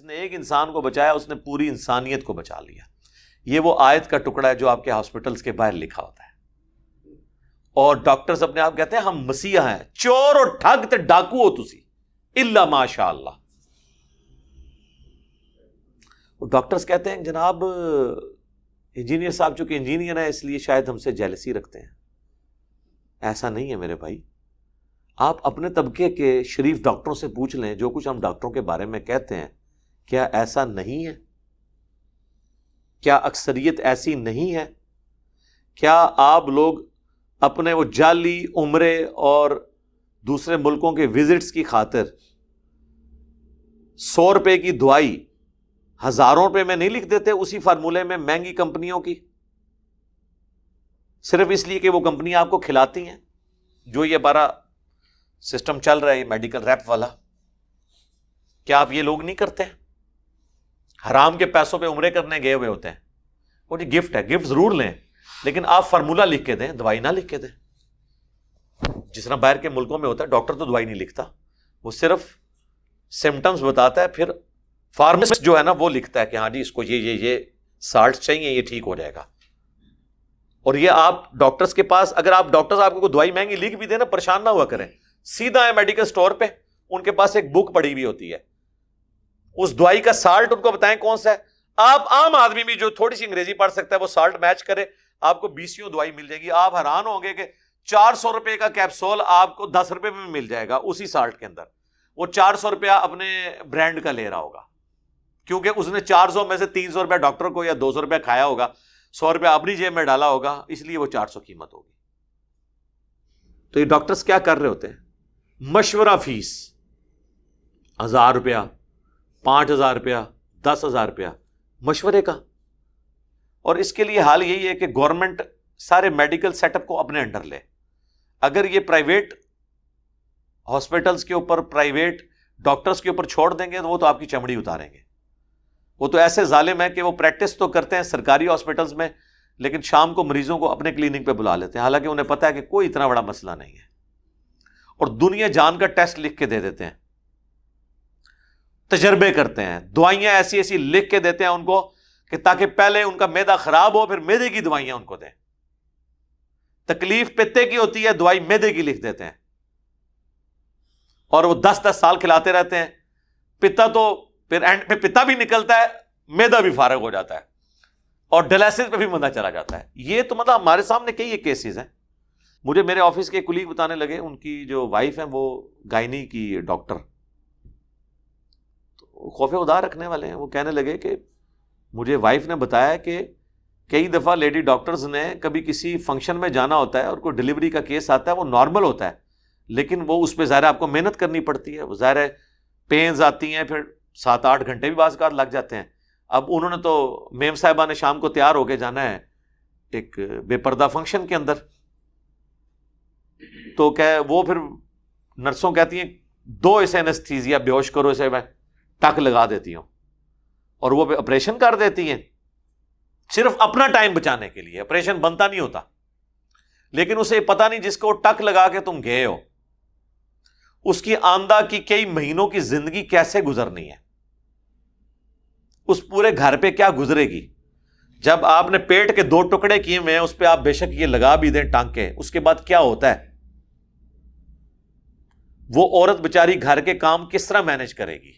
جس نے ایک انسان کو بچایا اس نے پوری انسانیت کو بچا لیا. یہ وہ آیت کا ٹکڑا ہے جو آپ کے ہاسپٹلس کے باہر لکھا ہوتا ہے. اور ڈاکٹرز اپنے آپ کہتے ہیں ہم مسیح ہیں, چور اور ٹھگ تے ڈاکو ہو تسی الا ماشاء اللہ. ڈاکٹرز کہتے ہیں جناب انجینئر صاحب چونکہ انجینئر ہیں اس لیے شاید ہم سے جیلسی رکھتے ہیں. ایسا نہیں ہے میرے بھائی. آپ اپنے طبقے کے شریف ڈاکٹروں سے پوچھ لیں جو کچھ ہم ڈاکٹروں کے بارے میں کہتے ہیں, کیا ایسا نہیں ہے؟ کیا اکثریت ایسی نہیں ہے؟ کیا آپ لوگ اپنے وہ جعلی عمرے اور دوسرے ملکوں کے وزٹس کی خاطر 100 روپے کی دوائی ہزاروں روپے میں نہیں لکھ دیتے اسی فارمولے میں مہنگی کمپنیوں کی, صرف اس لیے کہ وہ کمپنی آپ کو کھلاتی ہیں؟ جو یہ ہمارا سسٹم چل رہا ہے یہ میڈیکل ریپ والا, کیا آپ یہ لوگ نہیں کرتے ہیں؟ حرام کے پیسوں پہ عمرے کرنے گئے ہوئے ہوتے ہیں. وہ جی گفٹ ہے, گفٹ ضرور لیں لیکن آپ فارمولا لکھ کے دیں, دوائی نہ لکھ کے دیں. جس طرح باہر کے ملکوں میں ہوتا ہے ڈاکٹر تو دوائی نہیں لکھتا, وہ صرف سمٹمز بتاتا ہے, پھر فارماسسٹ جو ہے نا وہ لکھتا ہے کہ ہاں جی اس کو یہ سالٹ چاہیے یہ ٹھیک ہو جائے گا. اور یہ آپ ڈاکٹرز کے پاس اگر آپ ڈاکٹرز آپ کو دوائی مہنگی لکھ بھی دیں نا پریشان نہ ہوا کریں, سیدھا ہے میڈیکل سٹور پہ, ان کے پاس ایک بک پڑی ہوئی ہوتی ہے, اس دوائی کا سالٹ ان کو بتائیں کون سا ہے. آپ عام آدمی بھی جو تھوڑی سی انگریزی پڑھ سکتا ہے وہ سالٹ میچ کرے, آپ کو 20 دوائی مل جائے گی. آپ حیران ہوں گے کہ 400 روپے کا کیپسول آپ کو 10 روپے میں مل جائے گا اسی سالٹ کے اندر. وہ 400 روپیہ اپنے برانڈ کا لے رہا ہوگا کیونکہ اس نے 400 میں سے 300 روپیہ ڈاکٹر کو یا 200 روپیہ کھایا ہوگا, 100 روپیہ اپنی جیب میں ڈالا ہوگا, اس لیے وہ 400 قیمت ہوگی. تو یہ ڈاکٹرز کیا کر رہے ہوتے ہیں؟ مشورہ فیس 1000 روپیہ 5000 روپیہ 10,000 روپیہ مشورے کا. اور اس کے لیے حال یہی ہے کہ گورنمنٹ سارے میڈیکل سیٹ اپ کو اپنے انڈر لے. اگر یہ پرائیویٹ ہاسپٹلس کے اوپر پرائیویٹ ڈاکٹرز کے اوپر چھوڑ دیں گے تو وہ تو آپ کی چمڑی اتاریں گے. وہ تو ایسے ظالم ہے کہ وہ پریکٹس تو کرتے ہیں سرکاری ہاسپٹلس میں لیکن شام کو مریضوں کو اپنے کلینک پہ بلا لیتے ہیں, حالانکہ انہیں پتہ ہے کہ کوئی اتنا بڑا مسئلہ نہیں ہے, اور دنیا جان کا ٹیسٹ لکھ کے دے دیتے ہیں, تجربے کرتے ہیں, دوائیاں ایسی ایسی لکھ کے دیتے ہیں ان کو کہ تاکہ پہلے ان کا معدہ خراب ہو پھر معدے کی دوائیاں ان کو دیں. تکلیف پتے کی ہوتی ہے دوائی معدے کی لکھ دیتے ہیں, اور وہ 10 سال کھلاتے رہتے ہیں. پتا تو پھر اینڈ پہ پتا بھی نکلتا ہے, معدہ بھی فارغ ہو جاتا ہے, اور ڈائلسس پہ بھی بندہ چلا جاتا ہے. یہ تو مطلب ہمارے سامنے کئی کیسز ہیں. مجھے میرے آفس کے کلیگ بتانے لگے, ان کی جو وائف ہیں وہ گائنی کی ڈاکٹر, خوف خدا رکھنے والے ہیں, وہ کہنے لگے کہ مجھے وائف نے بتایا کہ کئی دفعہ لیڈی ڈاکٹرز نے کبھی کسی فنکشن میں جانا ہوتا ہے اور کوئی ڈلیوری کا کیس آتا ہے, وہ نارمل ہوتا ہے لیکن وہ اس پہ ظاہر آپ کو محنت کرنی پڑتی ہے, وہ ظاہر ہے پینز آتی ہیں, پھر 7-8 گھنٹے بھی بعض اوقات لگ جاتے ہیں. اب انہوں نے تو میم صاحبہ نے شام کو تیار ہو کے جانا ہے ایک بے پردہ فنکشن کے اندر, تو کہ وہ پھر نرسوں کہتی ہیں 2 اسے انستھیزیا بے ہوش کرو, اسے میں ٹک لگا دیتی ہوں, اور وہ آپریشن کر دیتی ہیں صرف اپنا ٹائم بچانے کے لیے. آپریشن بنتا نہیں ہوتا لیکن اسے پتہ نہیں جس کو ٹک لگا کے تم گئے ہو اس کی آندہ کی کئی مہینوں کی زندگی کیسے گزرنی ہے, اس پورے گھر پہ کیا گزرے گی. جب آپ نے پیٹ کے 2 ٹکڑے کیے ہوئے ہیں اس پہ آپ بے شک یہ لگا بھی دیں ٹانکے, اس کے بعد کیا ہوتا ہے؟ وہ عورت بیچاری گھر کے کام کس طرح مینج کرے گی؟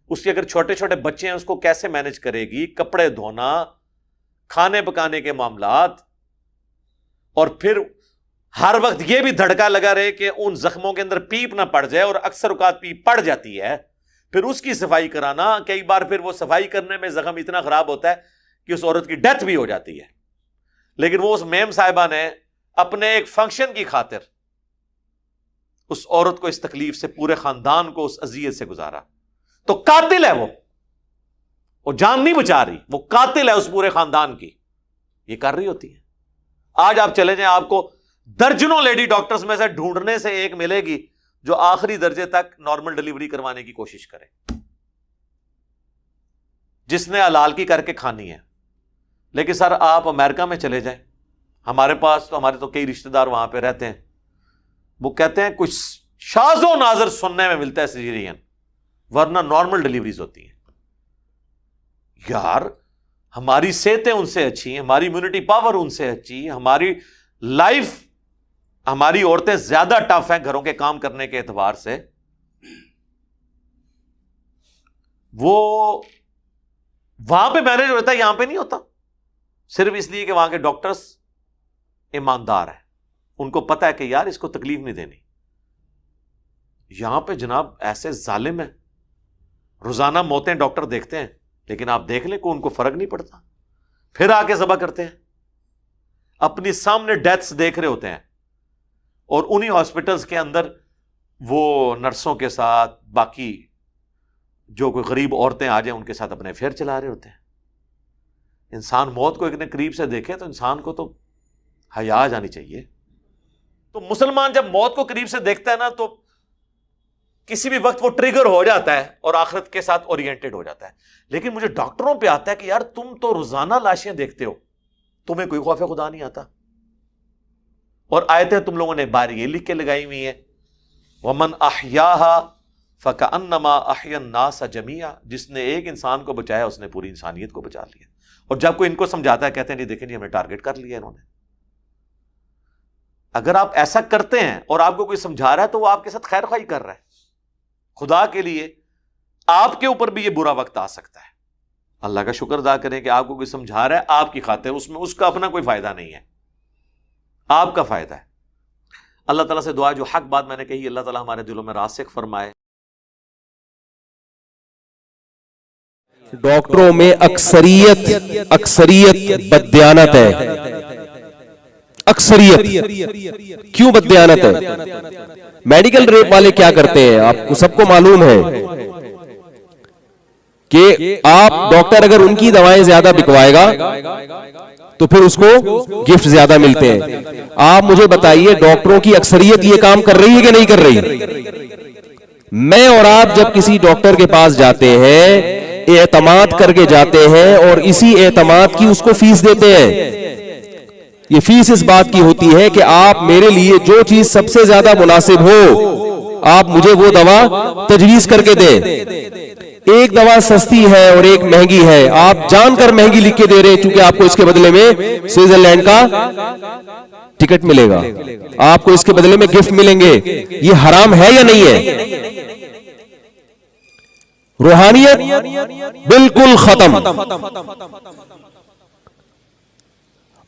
اس کے اگر چھوٹے چھوٹے بچے ہیں اس کو کیسے مینج کرے گی؟ کپڑے دھونا, کھانے پکانے کے معاملات, اور پھر ہر وقت یہ بھی دھڑکا لگا رہے کہ ان زخموں کے اندر پیپ نہ پڑ جائے, اور اکثر اوقات پیپ پڑ جاتی ہے, پھر اس کی صفائی کرانا. کئی بار پھر وہ صفائی کرنے میں زخم اتنا خراب ہوتا ہے کہ اس عورت کی ڈیتھ بھی ہو جاتی ہے, لیکن وہ اس میم صاحبہ نے اپنے ایک فنکشن کی خاطر اس عورت کو اس تکلیف سے, پورے خاندان کو اس اذیت سے گزارا. تو قاتل ہے وہ جان نہیں بچا رہی, وہ قاتل ہے اس پورے خاندان کی, یہ کر رہی ہوتی ہے. آج آپ چلے جائیں, آپ کو درجنوں لیڈی ڈاکٹرز میں سے ڈھونڈنے سے ایک ملے گی جو آخری درجے تک نارمل ڈلیوری کروانے کی کوشش کرے, جس نے حلال کی کر کے کھانی ہے. لیکن سر آپ امریکہ میں چلے جائیں, ہمارے پاس تو ہمارے تو کئی رشتہ دار وہاں پہ رہتے ہیں, وہ کہتے ہیں کچھ شاذ و نادر سننے میں ملتا ہے سیزیرین, ورنہ نارمل ڈلیوریز ہوتی ہیں. یار ہماری صحتیں ان سے اچھی ہیں, ہماری امیونٹی پاور ان سے اچھی, ہماری لائف, ہماری عورتیں زیادہ ٹف ہیں گھروں کے کام کرنے کے اعتبار سے, وہ وہاں پہ مینج ہوتا ہے, یہاں پہ نہیں ہوتا, صرف اس لیے کہ وہاں کے ڈاکٹرز ایماندار ہیں, ان کو پتا ہے کہ یار اس کو تکلیف نہیں دینی. یہاں پہ جناب ایسے ظالم ہیں, روزانہ موتیں ڈاکٹر دیکھتے ہیں, لیکن آپ دیکھ لیں کہ ان کو فرق نہیں پڑتا, پھر آ کے ذبح کرتے ہیں, اپنی سامنے ڈیتھس دیکھ رہے ہوتے ہیں, اور انہی ہاسپٹلز کے اندر وہ نرسوں کے ساتھ باقی جو کوئی غریب عورتیں آ جائیں ان کے ساتھ اپنے افیئر چلا رہے ہوتے ہیں. انسان موت کو اتنے قریب سے دیکھے تو انسان کو تو حیا آ جانی چاہیے. تو مسلمان جب موت کو قریب سے دیکھتا ہے نا تو کسی بھی وقت وہ ٹریگر ہو جاتا ہے اور آخرت کے ساتھ اورینٹڈ ہو جاتا ہے. لیکن مجھے ڈاکٹروں پہ آتا ہے کہ یار تم تو روزانہ لاشیں دیکھتے ہو, تمہیں کوئی خوف خدا نہیں آتا. اور آیتیں تم لوگوں نے باہر یہ لکھ کے لگائی ہوئی ہیں, وَمَنْ أَحْيَاهَا فَكَأَنَّمَا أَحْيَا النَّاسَ جَمِيعًا, جس نے ایک انسان کو بچایا اس نے پوری انسانیت کو بچا لیا. اور جب کوئی ان کو سمجھاتا ہے کہتے ہیں نہیں دیکھیں جی ہمیں ٹارگٹ کر لیا انہوں نے. اگر آپ ایسا کرتے ہیں اور آپ کو کوئی سمجھا رہا ہے تو وہ آپ کے ساتھ خیر خواہی کر رہا ہے. خدا کے لیے آپ کے اوپر بھی یہ برا وقت آ سکتا ہے. اللہ کا شکر ادا کریں کہ آپ کو کوئی سمجھا رہا ہے آپ کی خاطر, اس میں اس کا اپنا کوئی فائدہ نہیں ہے, آپ کا فائدہ ہے. اللہ تعالیٰ سے دعا, جو حق بات میں نے کہی اللہ تعالیٰ ہمارے دلوں میں راسخ فرمائے. ڈاکٹروں میں اکثریت بددیانت ہے. اکثریت کیوں بددیانت ہے؟ میڈیکل ریپ والے کیا کرتے ہیں آپ کو سب کو معلوم ہے کہ آپ ڈاکٹر اگر ان کی دوائیں زیادہ بکوائے گا تو پھر اس کو گفٹ زیادہ ملتے ہیں. آپ مجھے بتائیے ڈاکٹروں کی اکثریت یہ کام کر رہی ہے کہ نہیں کر رہی؟ میں اور آپ جب کسی ڈاکٹر کے پاس جاتے ہیں اعتماد کر کے جاتے ہیں اور اسی اعتماد کی اس کو فیس دیتے ہیں. یہ فیس اس بات کی ہوتی ہے کہ آپ میرے لیے جو چیز سب سے زیادہ مناسب ہو آپ مجھے وہ دوا تجویز کر کے دیں. ایک دوا سستی ہے اور ایک مہنگی ہے, آپ جان کر مہنگی لکھ کے دے رہے ہیں کیونکہ آپ کو اس کے بدلے میں سوئٹزرلینڈ کا ٹکٹ ملے گا, آپ کو اس کے بدلے میں گفٹ ملیں گے. یہ حرام ہے یا نہیں ہے؟ روحانیت بالکل ختم.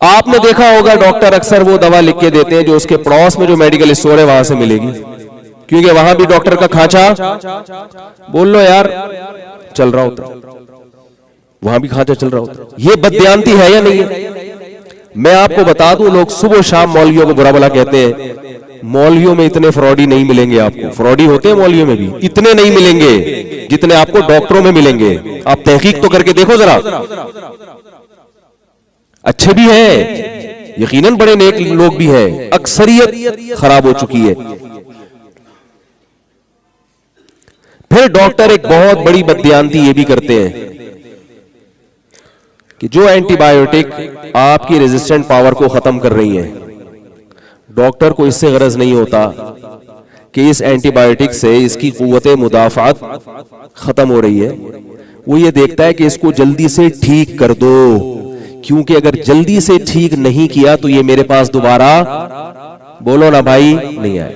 آپ نے دیکھا ہوگا ڈاکٹر اکثر وہ دوا لکھ کے دیتے ہیں جو اس کے پڑوس میں جو میڈیکل اسٹور ہے وہاں سے ملے گی, کیونکہ وہاں بھی ڈاکٹر کا کھانچا بول لو یار چل رہا ہوتا, وہاں بھی کھانچا چل رہا ہوتا. یہ بددیانتی ہے یا نہیں ہے؟ میں آپ کو بتا دوں لوگ صبح شام مولویوں کو برا بلا کہتے ہیں, مولویوں میں اتنے فراڈی نہیں ملیں گے آپ کو. فراڈی ہوتے ہیں مولویوں میں بھی, اتنے نہیں ملیں گے جتنے آپ کو ڈاکٹروں میں ملیں گے. آپ تحقیق تو کر کے دیکھو ذرا, اچھے بھی ہیں یقیناً, بڑے نیک لوگ بھی ہیں, اکثریت خراب ہو چکی ہے. پھر ڈاکٹر ایک بہت بڑی بددیانتی یہ بھی کرتے ہیں کہ جو اینٹی بایوٹک آپ کی ریزسٹنٹ پاور کو ختم کر رہی ہیں, ڈاکٹر کو اس سے غرض نہیں ہوتا کہ اس اینٹی بایوٹک سے اس کی قوت مدافعت ختم ہو رہی ہے. وہ یہ دیکھتا ہے کہ اس کو جلدی سے ٹھیک کر دو, کیونکہ اگر جلدی سے ٹھیک نہیں کیا تو یہ میرے پاس دوبارہ بولو نا بھائی نہیں آئے.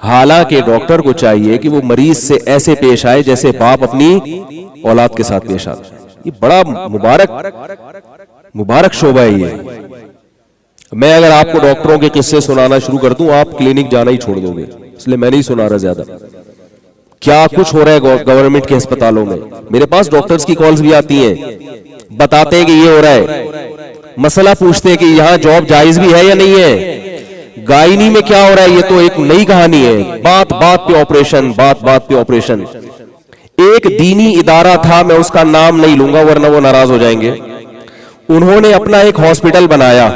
حالانکہ ڈاکٹر کو چاہیے کہ وہ مریض سے ایسے پیش آئے جیسے باپ اپنی اولاد کے ساتھ پیش آتا ہے. یہ بڑا مبارک شعبہ ہے یہ. میں اگر آپ کو ڈاکٹروں کے قصے سنانا شروع کر دوں آپ کلینک جانا ہی چھوڑ دو گے, اس لیے میں نہیں سنا رہا زیادہ. کیا کچھ ہو رہا ہے گورنمنٹ کے ہسپتالوں میں. میرے پاس ڈاکٹرز کی کالز بھی آتی ہیں, بتاتے ہیں کہ یہ ہو رہا ہے, مسئلہ پوچھتے ہیں کہ یہاں جاب جائز بھی ہے یا نہیں ہے. گائنی میں کیا ہو رہا ہے یہ تو ایک نئی کہانی ہے. بات بات پہ آپریشن, بات بات پہ آپریشن. ایک دینی ادارہ تھا, میں اس کا نام نہیں لوں گا ورنہ وہ ناراض ہو جائیں گے, انہوں نے اپنا ایک ہاسپٹل بنایا.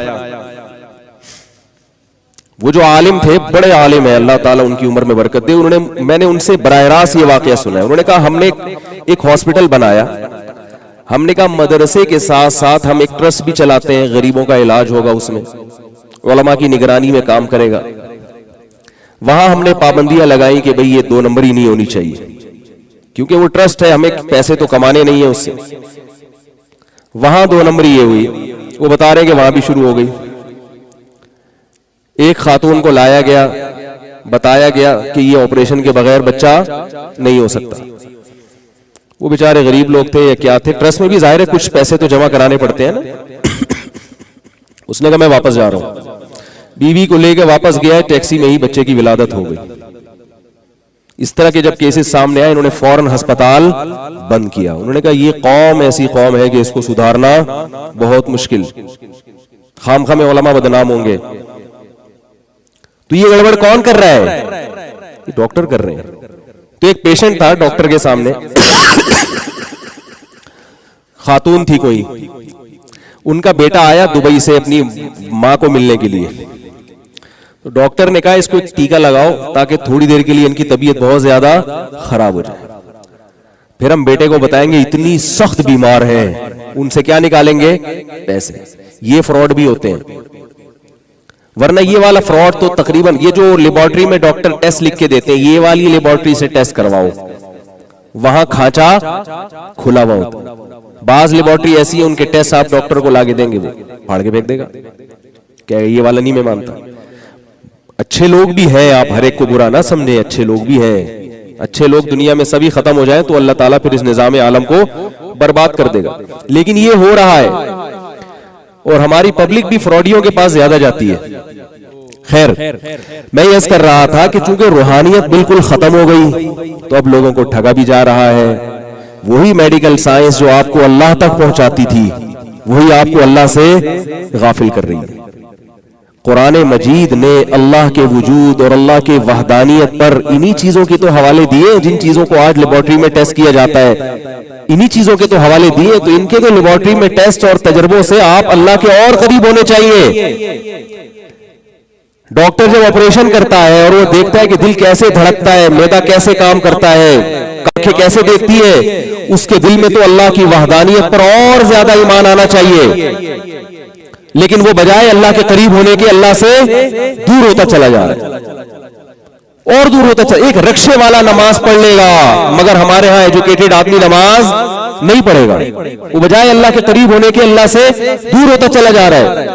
وہ جو عالم تھے, بڑے عالم ہیں, اللہ تعالیٰ ان کی عمر میں برکت دے, میں نے ان سے براہ راست یہ واقعہ سنا ہے. انہوں نے کہا ہم نے ایک ہاسپٹل بنایا, ہم نے کہا مدرسے کے ساتھ ساتھ ہم ایک ٹرسٹ بھی چلاتے ہیں, غریبوں کا علاج ہوگا اس میں, علماء کی نگرانی میں کام کرے گا. وہاں ہم نے پابندیاں لگائیں کہ بھئی یہ 2 نمبری نہیں ہونی چاہیے, کیونکہ وہ ٹرسٹ ہے, ہمیں پیسے تو کمانے نہیں ہیں اس سے. وہاں 2 نمبری یہ ہوئی, وہ بتا رہے کہ وہاں بھی شروع ہو گئی. ایک خاتون کو لایا گیا, بتایا گیا کہ یہ آپریشن کے بغیر بچہ نہیں ہو سکتا. وہ بیچارے غریب لوگ تھے یا کیا تھے, ٹرسٹ میں بھی ظاہر ہے کچھ پیسے تو جمع کرانے پڑتے ہیں نا. اس نے کہا میں واپس جا رہا ہوں. بیوی کو لے کے واپس گیا, ٹیکسی میں ہی بچے کی ولادت ہو گئی. اس طرح کے جب کیسز سامنے آئے, انہوں نے فوراً ہسپتال بند کیا. انہوں نے کہا یہ قوم ایسی قوم ہے کہ اس کو سدھارنا بہت مشکل, خام خواہ میں علماء بدنام ہوں گے. تو یہ گڑبڑ کون کر رہا ہے؟ یہ ڈاکٹر کر رہے ہیں. تو ایک پیشنٹ تھا ڈاکٹر کے سامنے, خاتون تھی کوئی, ان کا بیٹا آیا دبئی سے اپنی ماں کو ملنے کے لیے. تو ڈاکٹر نے کہا اس کو ایک ٹیکا لگاؤ تاکہ تھوڑی دیر کے لیے ان کی طبیعت بہت زیادہ خراب ہو جائے, پھر ہم بیٹے کو بتائیں گے اتنی سخت بیمار ہے, ان سے کیا نکالیں گے؟ پیسے. یہ فراڈ بھی ہوتے ہیں, ورنہ یہ والا فراڈ تو تقریباً, یہ جو لیبارٹری میں ڈاکٹر ٹیسٹ لکھ کے دیتے ہیں, یہ والی لیبارٹری سے ٹیسٹ کرواؤ, وہاں کھانچا کھلا ہوا ہوتا. بعض لیبارٹری ایسی ہے ان کے ٹیسٹ آپ ڈاکٹر کو لا کے دیں گے, وہ پھاڑ کے پھینک دے گا کہ یہ والا نہیں میں مانتا. اچھے لوگ بھی ہیں, آپ ہر ایک کو برا نہ سمجھیں, اچھے لوگ بھی ہیں. اچھے لوگ دنیا میں سبھی ختم ہو جائیں تو اللہ تعالیٰ پھر اس نظام عالم کو برباد کر دے گا. لیکن یہ ہو رہا ہے, اور ہماری پبلک بھی فراڈیوں کے پاس زیادہ جاتی ہے. خیر, میں یہ کر رہا تھا کہ چونکہ روحانیت بالکل ختم ہو گئی تو اب لوگوں کو ٹھگا بھی جا رہا ہے. وہی میڈیکل سائنس جو آپ کو اللہ تک پہنچاتی تھی, وہی آپ کو اللہ سے غافل کر رہی ہے. قرآن مجید نے اللہ کے وجود اور اللہ کے وحدانیت پر انہی چیزوں کے تو حوالے دیے جن چیزوں کو آج لیبارٹری میں ٹیسٹ کیا جاتا ہے. انہی چیزوں کے تو حوالے دیے, تو ان کے تو لیبارٹری میں ٹیسٹ اور تجربوں سے آپ اللہ کے اور قریب ہونے چاہیے. ڈاکٹر جب آپریشن کرتا ہے اور وہ دیکھتا ہے کہ دل کیسے دھڑکتا ہے, معدہ کیسے کام کرتا ہے, آنکھیں کیسے دیکھتی ہے, اس کے دل میں تو اللہ کی وحدانیت پر اور زیادہ ایمان آنا چاہیے. لیکن وہ بجائے اللہ کے قریب ہونے کے اللہ سے دور ہوتا چلا جا رہا ہے اور دور ہوتا چلا. ایک رکشے والا نماز پڑھ لے گا, مگر ہمارے ہاں ایجوکیٹڈ آدمی نماز نہیں پڑھے گا. وہ بجائے اللہ کے قریب ہونے کے اللہ سے دور ہوتا چلا جا رہا ہے.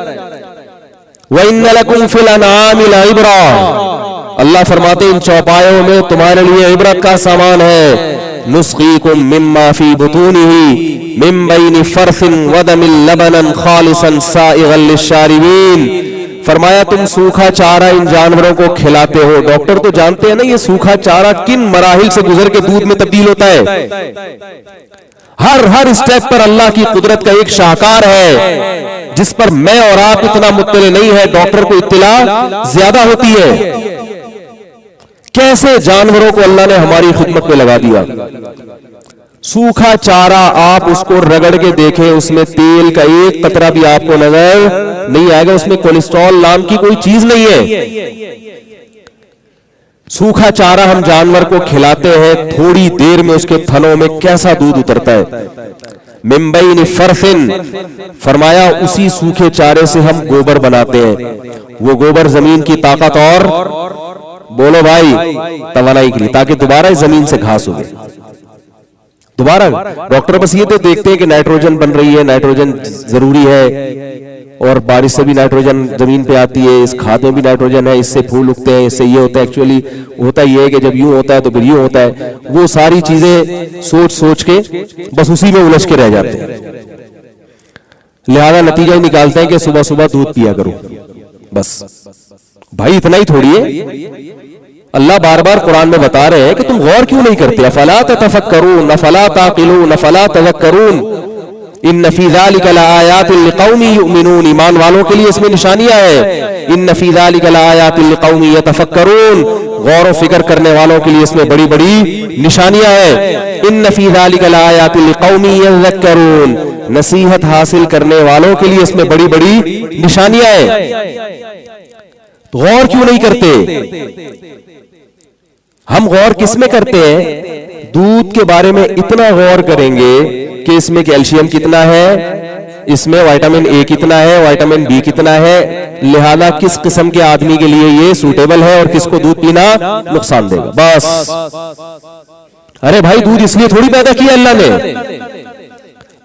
وَإِنَّ لَكُمْ فِي الْأَنْعَامِ لَعِبْرَةً, اللہ فرماتے ان چوپایوں میں تمہارے لیے عبرت کا سامان ہے. نسقيكم مما في بطونه من بين فرث ودم لبنا خالصا سائغا للشاربين. فرمایا تم سوکھا چارہ ان جانوروں کو کھلاتے ہو. ڈاکٹر تو جانتے ہیں نا یہ سوکھا چارہ کن مراحل سے گزر کے دودھ میں تبدیل ہوتا ہے. ہر اسٹیپ پر اللہ کی قدرت کا ایک شاہکار ہے جس پر میں اور آپ اتنا مطلع نہیں ہے, ڈاکٹر کو اطلاع زیادہ ہوتی ہے. کیسے جانوروں کو اللہ نے ہماری خدمت میں لگا دیا. سوکھا چارہ آپ اس کو رگڑ کے دیکھیں, اس میں تیل کا ایک قطرہ بھی آپ کو نظر نہیں آئے گا, اس میں کولیسٹرول نام کی کوئی چیز نہیں ہے. سوکھا چارہ ہم جانور کو کھلاتے ہیں, تھوڑی دیر میں اس کے تھنوں میں کیسا دودھ اترتا ہے. من بین فرث, فرمایا اسی سوکھے چارے سے ہم گوبر بناتے ہیں. وہ گوبر زمین کی طاقت اور بولو بھائی توانائی کے لیے, تاکہ دوبارہ اس زمین سے گھاس ہوگی دوبارہ. ڈاکٹر بس یہ تو دیکھتے ہیں کہ نائٹروجن بن رہی ہے, نائٹروجن ضروری ہے, اور بارش سے بھی نائٹروجن زمین پہ آتی ہے, اس کھاد میں بھی نائٹروجن ہے, اس سے پھول اگتے ہیں, اس سے یہ ہوتا ہے. ایکچولی ہوتا یہ ہے کہ جب یوں ہوتا ہے تو پھر یوں ہوتا ہے. وہ ساری چیزیں سوچ کے بس اسی میں الجھ کے رہ جاتے ہیں. لہذا نتیجہ ہی نکالتے ہیں کہ صبح صبح دودھ پیا کرو بس. بھائی اتنا ہی تھوڑی ہے. اللہ بار بار قرآن میں بتا رہے ہیں کہ تم غور کیوں نہیں کرتے. افلا تتفکرون افلا تعقلون افلا تذکرون ان فی ذلک لآیات لقوم یؤمنون. ایمان والوں کے لیے اس میں نشانیاں ہیں. ان فی ذلک لآیات لقوم یتفکرون, غور و فکر کرنے والوں کے لیے اس میں بڑی بڑی نشانیاں ہیں. ان فی ذلک لآیات لقوم یذکرون, نصیحت حاصل کرنے والوں کے لیے اس میں بڑی بڑی نشانیاں ہیں. غور کیوں نہیں کرتے؟ ہم غور کس میں کرتے ہیں؟ دودھ کے بارے میں اتنا غور کریں گے کہ اس میں کیلشیم کتنا ہے, اس میں وائٹامن اے کتنا ہے, وائٹامن بی کتنا ہے, لہذا کس قسم کے آدمی کے لیے یہ سوٹیبل ہے اور کس کو دودھ پینا نقصان دے گا. بس ارے بھائی دودھ اس لیے تھوڑی پیدا کیا اللہ نے.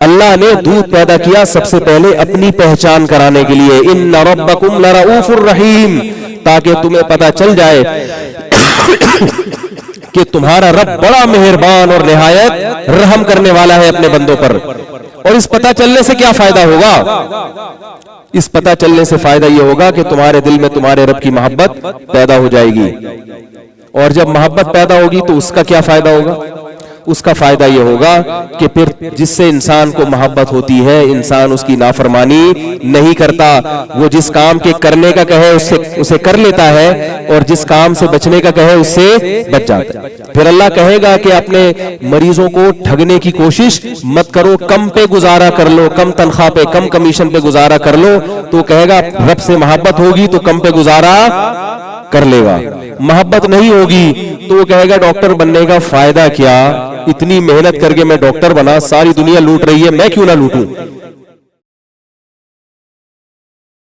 اللہ نے دودھ پیدا کیا سب سے پہلے اپنی پہچان کرانے کے لیے. ان ربکم لرؤوف الرحیم, تاکہ تمہیں پتا چل جائے کہ تمہارا رب بڑا مہربان اور نہایت رحم کرنے والا ہے اپنے بندوں پر. اور اس پتہ چلنے سے کیا فائدہ ہوگا؟ اس پتہ چلنے سے فائدہ یہ ہوگا کہ تمہارے دل میں تمہارے رب کی محبت پیدا ہو جائے گی. اور جب محبت پیدا ہوگی تو اس کا کیا فائدہ ہوگا؟ اس کا فائدہ یہ ہوگا کہ پھر جس سے انسان کو محبت ہوتی ہے انسان اس کی نافرمانی نہیں کرتا. وہ جس کام کے کرنے کا کہے اسے کر لیتا ہے, اور جس کام سے بچنے کا کہے اس سے بچ جاتا ہے. پھر اللہ کہے گا کہ اپنے مریضوں کو ٹھگنے کی کوشش مت کرو, کم پہ گزارا کر لو, کم تنخواہ پہ کم کمیشن پہ گزارا کر لو. تو کہے گا رب سے محبت ہوگی تو کم پہ گزارا کر لے گا. محبت نہیں ہوگی تو وہ کہے گا ڈاکٹر بننے کا فائدہ کیا, اتنی محنت کر کے میں ڈاکٹر بنا, ساری دنیا لوٹ رہی ہے میں کیوں نہ لوٹوں.